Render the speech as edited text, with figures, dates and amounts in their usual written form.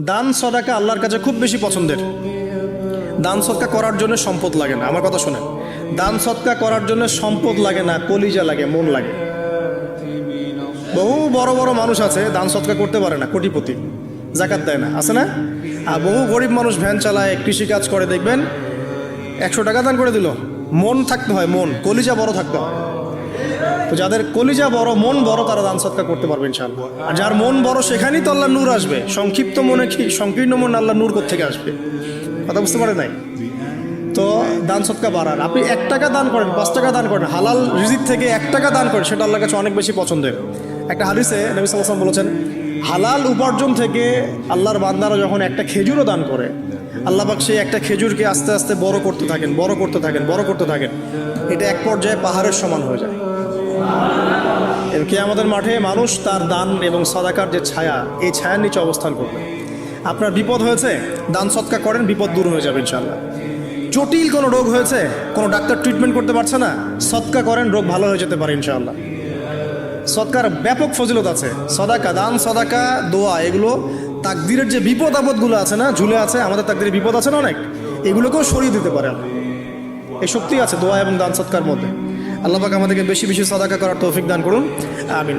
দান সদাকা আল্লাহর কাছে খুব বেশি পছন্দের। দান সদকা করার জন্য সম্পদ লাগে না, আমার কথা শোনেন। দান সদকা করার জন্য সম্পদ লাগে না, কলিজা লাগে, মন লাগে। বহু বড় বড় মানুষ আছে দান সদকা করতে পারে না, কোটিপতি, জাকাত দেয় না, আছে না? আর বহু গরিব মানুষ ভ্যান চালায়, কৃষিকাজ করে, দেখবেন 100 টাকা দান করে দিল। মন থাকতে হয়, মন, কলিজা বড় থাকতে হয়। তো যাদের কলিজা বড়, মন বড়, তারা দান সদকা করতে পারবে ইনশাআল্লাহ। আর যার মন বড় সেখানেই তো আল্লাহ নূর আসবে। সংক্ষিপ্ত মনে কি, সংকীর্ণ মন আল্লাহ নূর কোত্থেকে আসবে? কথা বুঝতে পারে নাই? তো দান সদকা বাড়ান। আপনি 1 টাকা দান করেন, 5 টাকা দান করেন, হালাল রিজিক থেকে 1 টাকা দান করেন, সেটা আল্লাহর কাছে অনেক বেশি পছন্দের। একটা হাদিসে নবী সাল্লাল্লাহু আলাইহি ওয়াসাল্লাম বলেছেন, হালাল উপার্জন থেকে আল্লাহর বান্দারা যখন একটা খেজুরও দান করে, আল্লাহ পাক সেই একটা খেজুরকে আস্তে আস্তে বড় করতে থাকেন, বড় করতে থাকেন, বড় করতে থাকেন। এটা এক পর্যায়ে পাহাড়ের সমান হয়ে যায়। এবং কিয়ামতের মাঠে মানুষ তার দান এবং সাদাকার যে ছায়া, এই ছায়ার নিচে অবস্থান করবে। আপনার বিপদ হয়েছে, দান সদকা করেন, বিপদ দূর হয়ে যাবে ইনশাআল্লাহ। জটিল কোনো রোগ হয়েছে, কোনো ডাক্তার ট্রিটমেন্ট করতে পারছে না, সদকা করেন, রোগ ভালো হয়ে যেতে পারে ইনশাআল্লাহ। সদকার ব্যাপক ফজিলত আছে। সদাকা, দান সদাকা, দোয়া, এগুলো তাকদিরের যে বিপদ আপদগুলো আছে না, ঝুলে আছে, আমাদের তাকদিরে বিপদ আছে না অনেক, এগুলোকেও সরিয়ে দিতে পারে আল্লাহ। এই শক্তি আছে দোয়া এবং দান সদকার মধ্যে। আল্লাহ পাক আমাদেরকে বেশি বেশি সদাকা করার তৌফিক দান করুন, আমিন।